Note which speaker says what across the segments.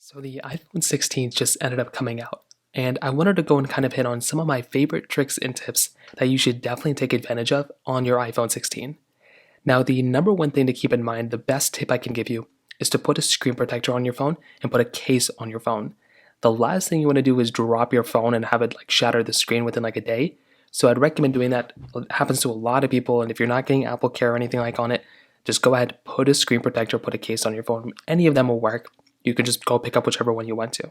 Speaker 1: So the iPhone 16 just ended up coming out, and I wanted to go and kind of hit on some of my favorite tricks and tips that you should definitely take advantage of on your iPhone 16. Now, the number one thing to keep in mind, the best tip I can give you, is to put a screen protector on your phone and put a case on your phone. The last thing you want to do is drop your phone and have it like shatter the screen within like a day. So I'd recommend doing that. It happens to a lot of people, and if you're not getting Apple Care or anything like on it, just go ahead, put a screen protector, put a case on your phone. Any of them will work. You can just go pick up whichever one you want to.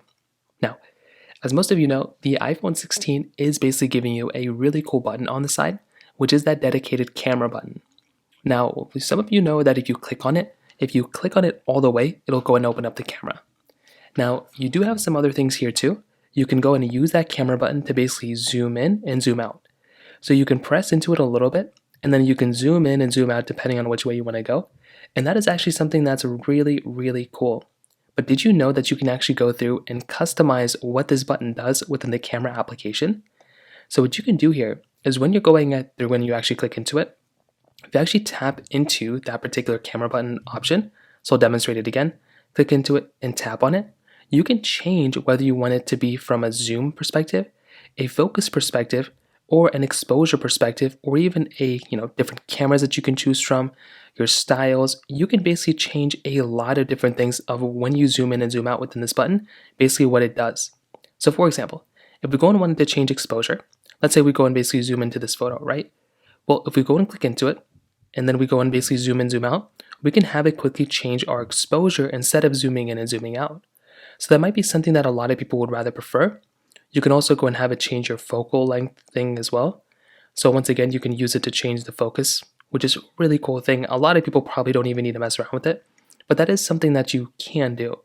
Speaker 1: Now, as most of you know, the iPhone 16 is basically giving you a really cool button on the side, which is that dedicated camera button. Now, some of you know that if you click on it all the way, it'll go and open up the camera. Now, you do have some other things here too. You can go and use that camera button to basically zoom in and zoom out. So you can press into it a little bit, and then you can zoom in and zoom out depending on which way you want to go. And that is actually something that's really, really cool. But did you know that you can actually go through and customize what this button does within the camera application? So what you can do here is when you're when you actually click into it, if you actually tap into that particular camera button option, so I'll demonstrate it again, click into it and tap on it, you can change whether you want it to be from a zoom perspective, a focus perspective, or an exposure perspective, or even different cameras that you can choose from, your styles. You can basically change a lot of different things of when you zoom in and zoom out within this button, basically what it does. So for example, if we go and wanted to change exposure, let's say we go and basically zoom into this photo, right? Well, if we go and click into it, and then we go and basically zoom in, zoom out, we can have it quickly change our exposure instead of zooming in and zooming out. So that might be something that a lot of people would rather prefer. You can also go and have it change your focal length thing as well. So once again, you can use it to change the focus, which is a really cool thing. A lot of people probably don't even need to mess around with it, but that is something that you can do.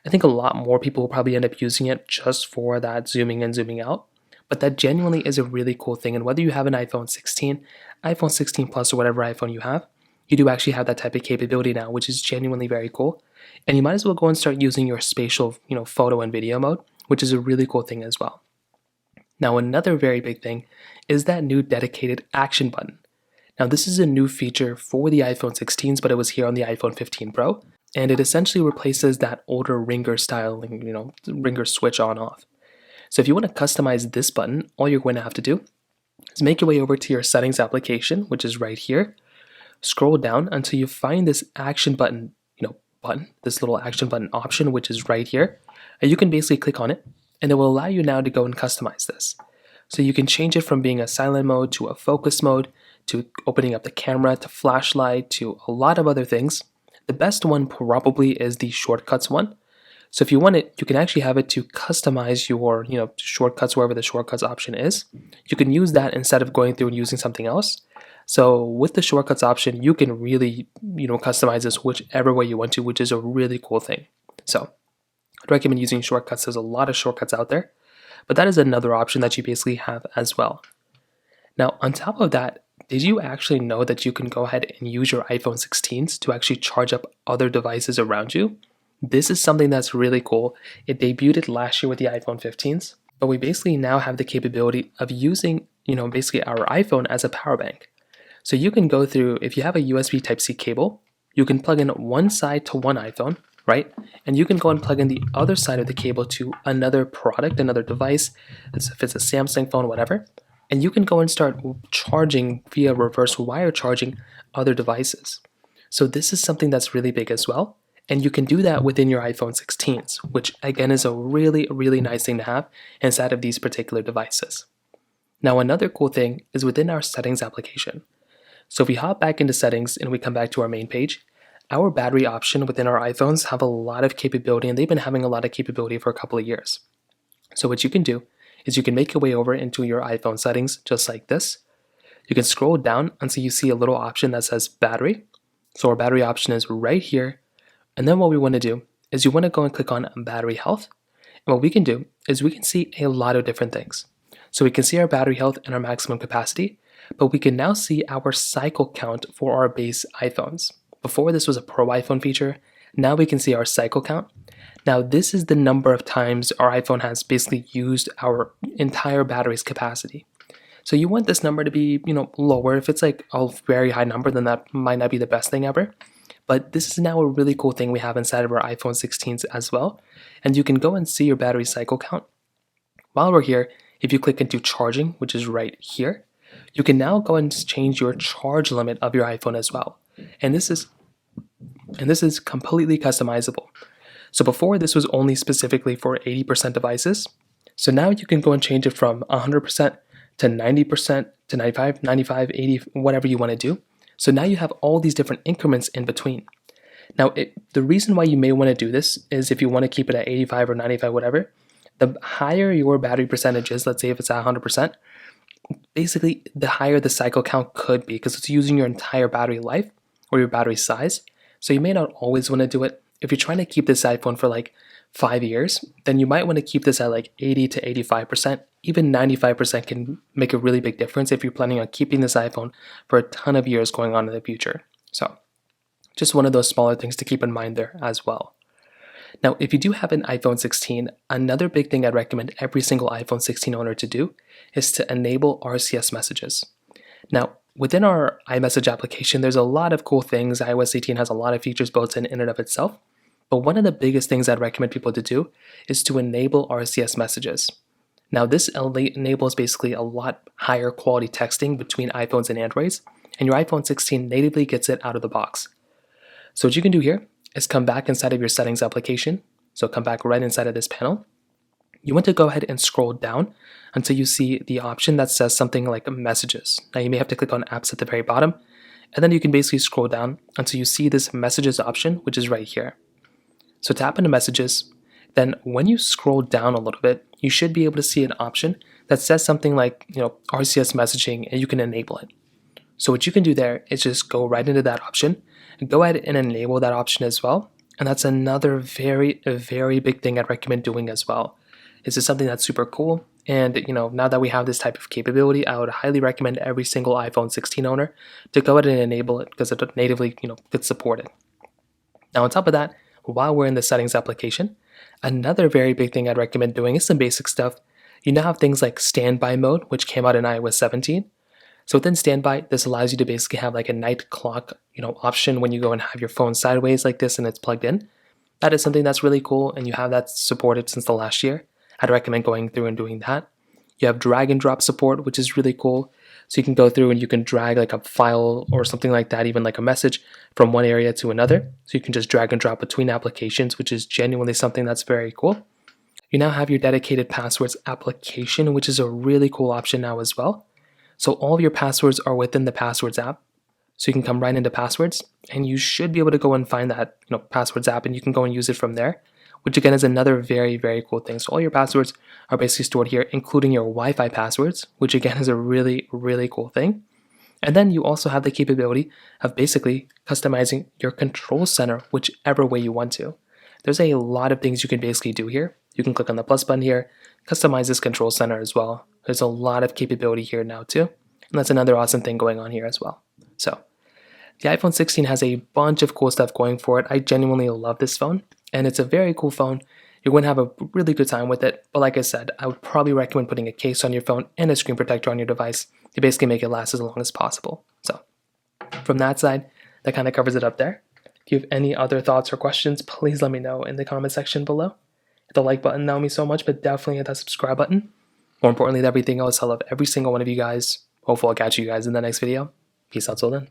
Speaker 1: I think a lot more people will probably end up using it just for that zooming in, zooming out, but that genuinely is a really cool thing. And whether you have an iPhone 16, iPhone 16 Plus, or whatever iPhone you have, you do actually have that type of capability now, which is genuinely very cool. And you might as well go and start using your spatial, photo and video mode, which is a really cool thing as well. Now, another very big thing is that new dedicated action button. Now, this is a new feature for the iPhone 16s, but it was here on the iPhone 15 Pro, and it essentially replaces that older ringer style, ringer switch on off. So if you want to customize this button, all you're going to have to do is make your way over to your settings application, which is right here. Scroll down until you find this action button, this little action button option, which is right here. And you can basically click on it, and it will allow you now to go and customize this. So you can change it from being a silent mode to a focus mode, to opening up the camera, to flashlight, to a lot of other things. The best one probably is the shortcuts one. So if you want it, you can actually have it to customize your, shortcuts wherever the shortcuts option is. You can use that instead of going through and using something else. So with the shortcuts option, you can really, customize this whichever way you want to, which is a really cool thing. So I'd recommend using shortcuts. There's a lot of shortcuts out there, but that is another option that you basically have as well. Now, on top of that, did you actually know that you can go ahead and use your iPhone 16s to actually charge up other devices around you? This is something that's really cool. It debuted last year with the iPhone 15s, but we basically now have the capability of using, basically our iPhone as a power bank. So you can go through, if you have a USB Type-C cable, you can plug in one side to one iPhone, right? And you can go and plug in the other side of the cable to another product, another device, if it's a Samsung phone, whatever. And you can go and start charging via reverse wire charging other devices. So this is something that's really big as well. And you can do that within your iPhone 16s, which again is a really, really nice thing to have inside of these particular devices. Now, another cool thing is within our settings application. So if we hop back into settings and we come back to our main page, our battery option within our iPhones have a lot of capability, and they've been having a lot of capability for a couple of years. So what you can do is you can make your way over into your iPhone settings just like this. You can scroll down until you see a little option that says battery. So our battery option is right here. And then what we want to do is you want to go and click on battery health. And what we can do is we can see a lot of different things. So we can see our battery health and our maximum capacity, but we can now see our cycle count for our base iPhones. Before, this was a Pro iPhone feature. Now we can see our cycle count. Now this is the number of times our iPhone has basically used our entire battery's capacity. So you want this number to be, lower. If it's like a very high number, then that might not be the best thing ever. But this is now a really cool thing we have inside of our iPhone 16s as well. And you can go and see your battery cycle count. While we're here, if you click into charging, which is right here, you can now go and change your charge limit of your iPhone as well. And this is completely customizable. So before, this was only specifically for 80% devices. So now you can go and change it from 100% to 90% to 95, 95, 80, whatever you want to do. So now you have all these different increments in between. Now, the reason why you may want to do this is if you want to keep it at 85 or 95, whatever, the higher your battery percentage is, let's say if it's at 100%, basically the higher the cycle count could be because it's using your entire battery life or your battery size. So you may not always want to do it. If you're trying to keep this iPhone for like 5 years, then you might want to keep this at like 80 to 85%. Even 95% can make a really big difference if you're planning on keeping this iPhone for a ton of years going on in the future. So just one of those smaller things to keep in mind there as well. Now, if you do have an iPhone 16, another big thing I'd recommend every single iPhone 16 owner to do is to enable RCS messages. Now, within our iMessage application, there's a lot of cool things. iOS 18 has a lot of features built in and of itself. But one of the biggest things I'd recommend people to do is to enable RCS messages. Now, this enables basically a lot higher quality texting between iPhones and Androids, and your iPhone 16 natively gets it out of the box. So what you can do here is come back inside of your settings application. So come back right inside of this panel. You want to go ahead and scroll down until you see the option that says something like messages. Now you may have to click on apps at the very bottom, and then you can basically scroll down until you see this messages option, which is right here. So tap into messages. Then when you scroll down a little bit, you should be able to see an option that says something like, RCS messaging, and you can enable it. So what you can do there is just go right into that option and go ahead and enable that option as well. And that's another very big thing I'd recommend doing as well. This is something that's super cool. And now that we have this type of capability, I would highly recommend every single iPhone 16 owner to go ahead and enable it because it natively gets supported. Now on top of that, while we're in the settings application, another very big thing I'd recommend doing is some basic stuff. You now have things like standby mode, which came out in iOS 17. So within standby, this allows you to basically have like a night clock, option when you go and have your phone sideways like this and it's plugged in. That is something that's really cool, and you have that supported since the last year. I'd recommend going through and doing that. You have drag and drop support, which is really cool. So you can go through and you can drag like a file or something like that, even like a message from one area to another. So you can just drag and drop between applications, which is genuinely something that's very cool. You now have your dedicated passwords application, which is a really cool option now as well. So all of your passwords are within the passwords app. So you can come right into passwords and you should be able to go and find that passwords app, and you can go and use it from there, which again is another very cool thing. So all your passwords are basically stored here, including your Wi-Fi passwords, which again is a really cool thing. And then you also have the capability of basically customizing your control center whichever way you want to. There's a lot of things you can basically do here. You can click on the plus button here, customize this control center as well. There's a lot of capability here now too. And that's another awesome thing going on here as well. So the iPhone 16 has a bunch of cool stuff going for it. I genuinely love this phone, and it's a very cool phone. You're going to have a really good time with it. But like I said, I would probably recommend putting a case on your phone and a screen protector on your device to basically make it last as long as possible. So from that side, that kind of covers it up there. If you have any other thoughts or questions, please let me know in the comment section below. Hit the like button, that would mean so much, but definitely hit that subscribe button. More importantly than everything else, I love every single one of you guys. Hopefully I'll catch you guys in the next video. Peace out till then.